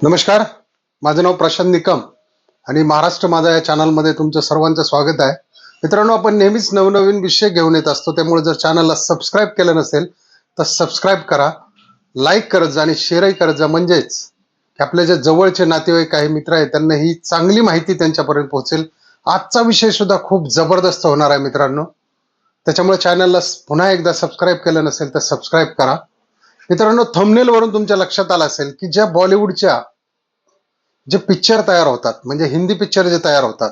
नमस्कार. माझं नाव प्रशांत निकम आणि महाराष्ट्र माझा या चॅनलमध्ये तुमचं सर्वांचं स्वागत आहे. मित्रांनो, आपण नेहमीच नवनवीन विषय घेऊन येत असतो, त्यामुळे जर चॅनलला सबस्क्राईब केलं नसेल तर सबस्क्राईब करा, लाईक करत जा आणि शेअरही करत जा, म्हणजेच की आपले जे जवळचे नातेवाईक काही मित्र आहेत त्यांना ही चांगली माहिती त्यांच्यापर्यंत पोहोचेल. आजचा विषय सुद्धा खूप जबरदस्त होणार आहे मित्रांनो, त्याच्यामुळे चॅनलला पुन्हा एकदा सबस्क्राईब केलं नसेल तर सबस्क्राईब करा. मित्रांनो, थंबनेल वरून तुमच्या लक्षात आलं असेल की ज्या बॉलिवूडच्या जे पिक्चर तयार होतात, म्हणजे हिंदी पिक्चर जे तयार होतात,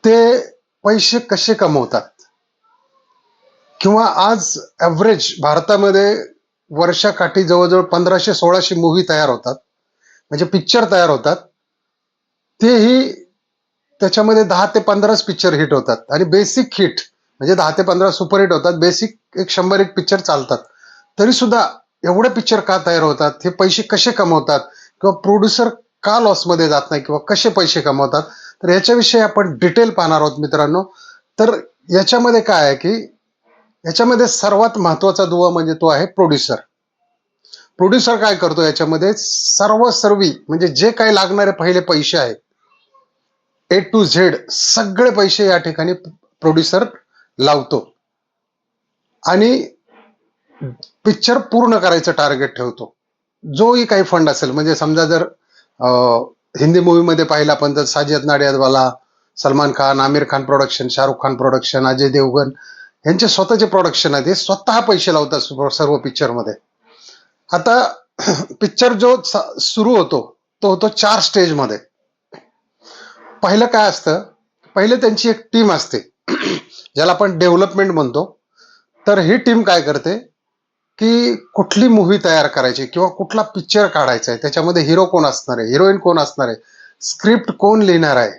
ते पैसे कसे कमवतात, किंवा आज ॲव्हरेज भारतामध्ये वर्षाकाठी जवळजवळ 1500-1600 मूव्ही तयार होतात, म्हणजे पिक्चर तयार होतात. तेही त्याच्यामध्ये 10 ते 15च पिक्चर हिट होतात आणि बेसिक हिट म्हणजे 10 ते 15 सुपरहिट होतात. बेसिक 100-1 पिक्चर चालतात. तरी सुद्धा एवढे पिक्चर का तयार होतात, हे पैसे कसे कमवतात, किंवा प्रोड्युसर का लॉसमध्ये जात नाही, किंवा कसे पैसे कमवतात, तर याच्याविषयी आपण डिटेल पाहणार आहोत मित्रांनो. तर याच्यामध्ये काय आहे की याच्यामध्ये सर्वात महत्वाचा दुवा म्हणजे तो आहे प्रोड्युसर. प्रोड्युसर काय करतो याच्यामध्ये, सर्वी म्हणजे जे काही लागणारे पहिले पैसे आहेत, ए टू झेड सगळे पैसे या ठिकाणी प्रोड्युसर लावतो आणि पिक्चर पूर्ण करायचं टार्गेट ठेवतो. जोही काही फंड असेल, म्हणजे समजा जर हिंदी मूवीमध्ये पाहिलं आपण तर साजिद नाडियादवाला, सलमान खान, आमिर खान प्रोडक्शन, शाहरुख खान प्रोडक्शन, अजय देवगण यांचे स्वतःचे प्रोडक्शन आहेत, हे स्वतः पैसे लावतात सर्व पिक्चरमध्ये. आता पिक्चर जो सुरू होतो तो होतो 4 स्टेजमध्ये. पहिलं काय असतं, पहिले त्यांची एक टीम असते ज्याला आपण डेव्हलपमेंट म्हणतो. तर ही टीम काय करते की कुठली मूव्ही तयार करायची किंवा कुठला पिक्चर काढायचा आहे, त्याच्यामध्ये हिरो कोण असणार आहे, हिरोईन कोण असणार आहे, स्क्रिप्ट कोण लिहिणार आहे,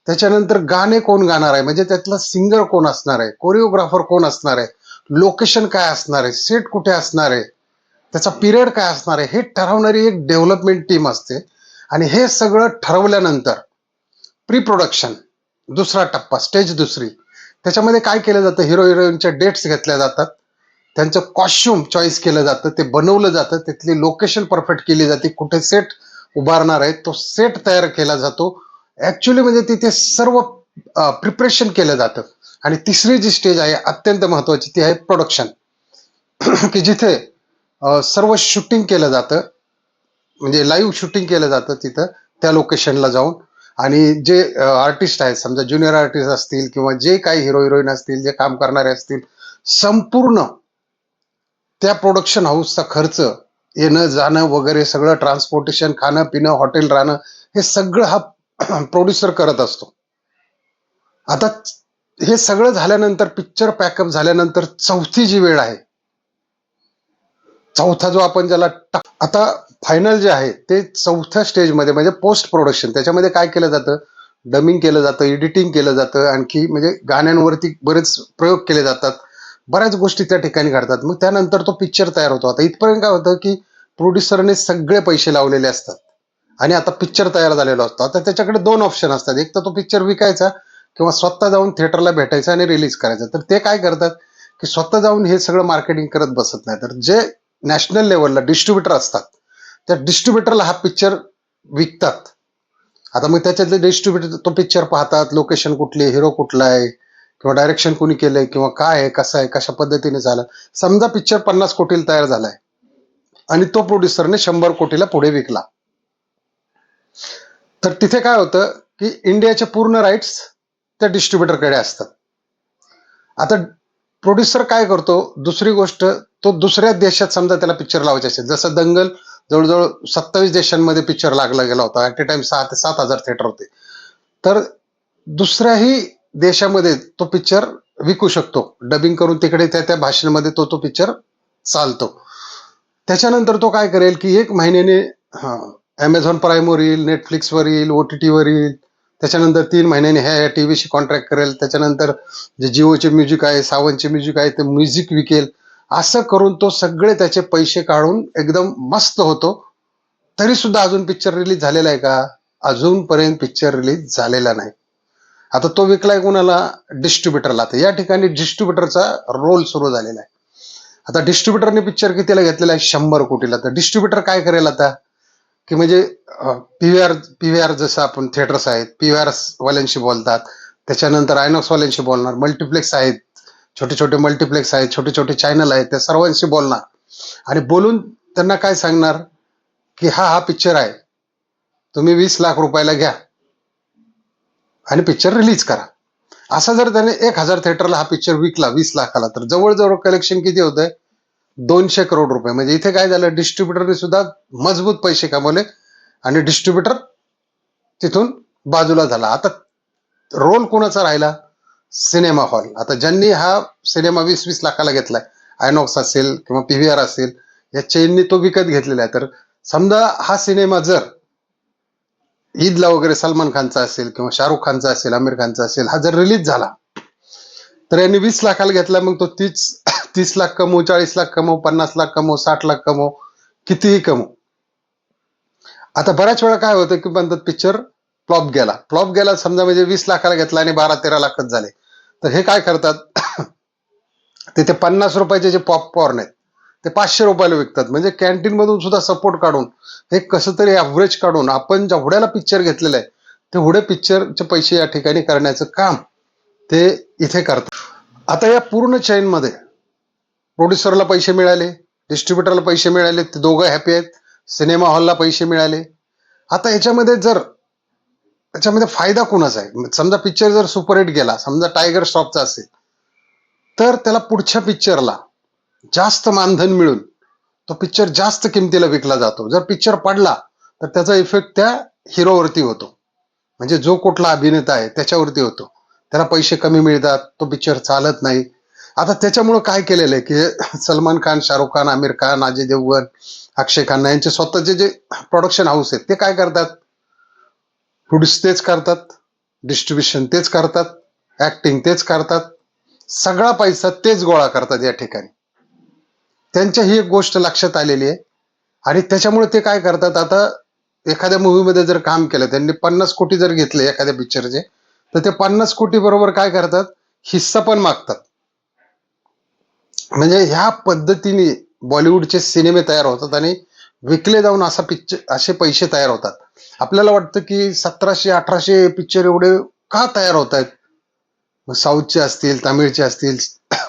त्याच्यानंतर गाणे कोण गाणार आहे, म्हणजे त्यातला सिंगर कोण असणार आहे, कोरिओग्राफर कोण असणार आहे, लोकेशन काय असणार आहे, सेट कुठे असणार आहे, त्याचा पिरियड काय असणार आहे, हे ठरवणारी एक डेव्हलपमेंट टीम असते. आणि हे सगळं ठरवल्यानंतर प्री प्रोडक्शन, दुसरा टप्पा, स्टेज दुसरी, त्याच्यामध्ये काय केलं जातं, हिरो हिरोईनच्या डेट्स घेतल्या जातात, त्यांचं कॉस्ट्युम चॉईस केलं जातं, ते बनवलं जातं, तिथली लोकेशन परफेक्ट केली जाते, कुठे सेट उभारणार आहे तो सेट तयार केला जातो. ऍक्च्युली म्हणजे तिथे सर्व प्रिपरेशन केलं जातं. आणि तिसरी जी स्टेज आहे अत्यंत महत्वाची, ती आहे प्रोडक्शन की जिथे सर्व शूटिंग केलं जातं, म्हणजे लाईव्ह शूटिंग केलं जातं तिथं त्या लोकेशनला जाऊन. आणि जे आर्टिस्ट आहेत, समजा ज्युनियर आर्टिस्ट असतील किंवा जे काही हिरो हिरोईन असतील, जे काम करणारे असतील, संपूर्ण त्या प्रोडक्शन हाऊसचा खर्च, येणं जाणं वगैरे सगळं, ट्रान्सपोर्टेशन, खाणं पिणं, हॉटेल राहणं, हे सगळं हा प्रोड्युसर करत असतो. आता हे सगळं झाल्यानंतर, पिक्चर पॅकअप झाल्यानंतर, चौथी जी वेळ आहे, चौथा जो आपण ज्याला आता फायनल जे आहे ते चौथ्या स्टेजमध्ये म्हणजे पोस्ट प्रोडक्शन, त्याच्यामध्ये काय केलं जातं, डबिंग केलं जातं, एडिटिंग केलं जातं, आणखी म्हणजे गाण्यांवरती बरेच प्रयोग केले जातात, बऱ्याच गोष्टी त्या ठिकाणी घडतात. मग त्यानंतर तो पिक्चर तयार होतो. आता इथपर्यंत काय होतं की प्रोड्युसरने सगळे पैसे लावलेले असतात आणि आता पिक्चर तयार झालेला असतो. आता त्याच्याकडे 2 ऑप्शन असतात, एक तर तो पिक्चर विकायचा किंवा स्वतः जाऊन थिएटरला भेटायचं आणि रिलीज करायचं. तर ते काय करतात की स्वतः जाऊन हे सगळं मार्केटिंग करत बसत नाही, तर जे नॅशनल लेवलला डिस्ट्रीब्युटर असतात, त्या डिस्ट्रीब्युटरला हा पिक्चर विकतात. आता मग त्याच्यातले डिस्ट्रीब्युटर तो पिक्चर पाहतात, लोकेशन कुठली, हिरो कुठला आहे, किंवा डायरेक्शन कोणी केलंय, किंवा काय आहे, कसं आहे, कशा पद्धतीने झालं. समजा पिक्चर 50 कोटीला तयार झालाय आणि तो प्रोड्युसरने 100 कोटीला पुढे विकला, तर तिथे काय होतं की इंडियाचे पूर्ण राईट्स त्या डिस्ट्रीब्युटरकडे असतात. आता प्रोड्युसर काय करतो, दुसरी गोष्ट, तो दुसऱ्या देशात समजा त्याला पिक्चर लावायचे असेल, जसं दंगल जवळजवळ 27 देशांमध्ये पिक्चर लागला गेला होता, ऍट ए टाइम 6 ते 7,000 थिएटर होते. तर दुसऱ्याही देशामध्ये तो पिक्चर विकू शकतो, डबिंग करून तिकडे त्या त्या भाषेमध्ये तो पिक्चर चालतो. त्याच्यानंतर तो काय करेल की 1 महिन्याने अमेझॉन प्राईमवर येईल, नेटफ्लिक्सवर येईल, OTTवर येईल, त्याच्यानंतर 3 महिन्याने ह्या टीव्हीशी कॉन्ट्रॅक्ट करेल, त्याच्यानंतर जे जिओचे म्युझिक आहे, सावनचे म्युझिक आहे, ते म्युझिक विकेल. असं करून तो सगळे त्याचे पैसे काढून एकदम मस्त होतो. तरी सुद्धा अजून पिक्चर रिलीज झालेला आहे का? अजूनपर्यंत पिक्चर रिलीज झालेला नाही. आता तो विकलाय कोणाला? डिस्ट्रीब्युटरला. तर या ठिकाणी डिस्ट्रीब्युटरचा रोल सुरू झालेला आहे. आता डिस्ट्रीब्युटरने पिक्चर कितीला घेतलेला आहे? 100 कोटीला. तर डिस्ट्रीब्युटर काय करेल आता? की म्हणजे पीव्हीआर जसं आपण थिएटर्स आहेत, पीव्हीआर वाल्यांशी बोलतात, त्याच्यानंतर आयनॉक्स वाल्यांशी बोलणार, मल्टिप्लेक्स आहेत, छोटे छोटे मल्टिप्लेक्स आहेत, छोटे छोटे चॅनल आहेत, त्या सर्वांशी बोलणार आणि बोलून त्यांना काय सांगणार की हा पिक्चर आहे, तुम्ही 20 लाख रुपयाला घ्या आणि पिक्चर रिलीज करा. असा जर त्याने 1,000 थिएटरला हा पिक्चर विकला 20 लाखाला, तर जवळजवळ कलेक्शन किती होतंय? 200 करोड रुपये. म्हणजे इथे काय झालं, डिस्ट्रीब्युटरने सुद्धा मजबूत पैसे कमवले आणि डिस्ट्रीब्युटर तिथून बाजूला झाला. आता रोल कोणाचा राहिला? Cinema hall. आता ज्यांनी हा सिनेमा 20-20 लाखाला घेतलाय, आयनॉक्स असेल किंवा पीव्हीआर असेल, या चेननी तो विकत घेतलेला आहे. तर समजा हा सिनेमा जर ईदला वगैरे सलमान खानचा असेल किंवा शाहरुख खानचा असेल, आमिर खानचा असेल, हा जर रिलीज झाला तर यांनी 20 लाखाला घेतला, मग तो 30 लाख कमवू, 40 लाख कमवू, 50 लाख कमवू, 60 लाख कमवू, कितीही कमवू. आता बऱ्याच वेळा काय होतं की म्हणतात पिक्चर फ्लॉप गेला समजा, म्हणजे 20 लाखाला घेतला आणि 12-13 लाखच झाले. तर हे काय करतात ते 50 रुपयाचे जे पॉपकॉर्न आहेत ते 500 रुपयाला विकतात. म्हणजे कॅन्टीन मधून सुद्धा सपोर्ट काढून, हे कसं तरी ऍव्हरेज काढून आपण जेवढ्याला पिक्चर घेतलेलं आहे तेवढे पिक्चरचे पैसे या ठिकाणी करण्याचं काम ते इथे करतात. आता या पूर्ण चेन मध्ये प्रोड्युसरला पैसे मिळाले, डिस्ट्रीब्युटरला पैसे मिळाले, ते दोघं हॅपी आहेत, सिनेमा हॉलला पैसे मिळाले. आता याच्यामध्ये फायदा कोणाचा आहे? समजा पिक्चर जर सुपरहिट गेला, समजा टायगर श्रॉफचा असेल, तर त्याला पुढच्या पिक्चरला जास्त मानधन मिळून तो पिक्चर जास्त किमतीला विकला जातो. जर पिक्चर पडला तर त्याचा इफेक्ट त्या हिरोवरती होतो, म्हणजे जो कुठला अभिनेता आहे त्याच्यावरती होतो, त्याला पैसे कमी मिळतात, तो पिक्चर चालत नाही. आता त्याच्यामुळं काय केलेलं आहे की सलमान खान, शाहरुख खान, आमिर खान, अजय देवगण, अक्षय खन्ना यांचे स्वतःचे जे प्रोडक्शन हाऊस आहेत ते काय करतात? प्रोड्यूस तेच करतात, डिस्ट्रीब्युशन तेच करतात, ऍक्टिंग तेच करतात, सगळा पैसा तेच गोळा करतात या ठिकाणी. त्यांच्या ही एक गोष्ट लक्षात आलेली आहे आणि त्याच्यामुळे ते काय करतात, आता एखाद्या मूवीमध्ये जर काम केलं, त्यांनी 50 कोटी जर घेतले एखाद्या पिक्चरचे, तर ते 50 कोटी बरोबर काय करतात? हिस्सा पण मागतात. म्हणजे ह्या पद्धतीने बॉलिवूडचे सिनेमे तयार होतात आणि विकले जाऊन असे पैसे तयार होतात. आपल्याला वाटतं की 1700-1800 पिक्चर एवढे का तयार होत आहेत? मग साऊथचे असतील, तामिळचे असतील,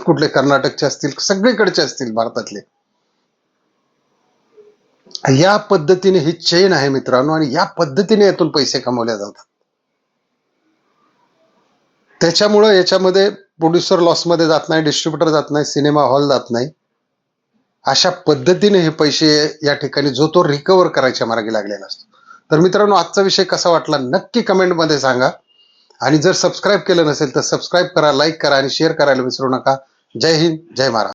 कुठले कर्नाटकचे असतील, सगळीकडचे असतील भारतातले. या पद्धतीने ही चेन आहे मित्रांनो, आणि या पद्धतीने यातून पैसे कमवले जातात. त्याच्यामुळं याच्यामध्ये प्रोड्युसर लॉसमध्ये जात नाही, डिस्ट्रीब्युटर जात नाही, सिनेमा हॉल जात नाही. अशा पद्धतीने हे पैसे या ठिकाणी जो तो रिकव्हर करायच्या मार्गी लागलेला असतो. तर मित्रांनो, आजचा विषय कसा वाटला नक्की कमेंटमध्ये सांगा, आणि जर सबस्क्राईब केलं नसेल तर सबस्क्राईब करा, लाईक करा आणि शेअर करायला विसरू नका. जय हिंद, जय महाराष्ट्र.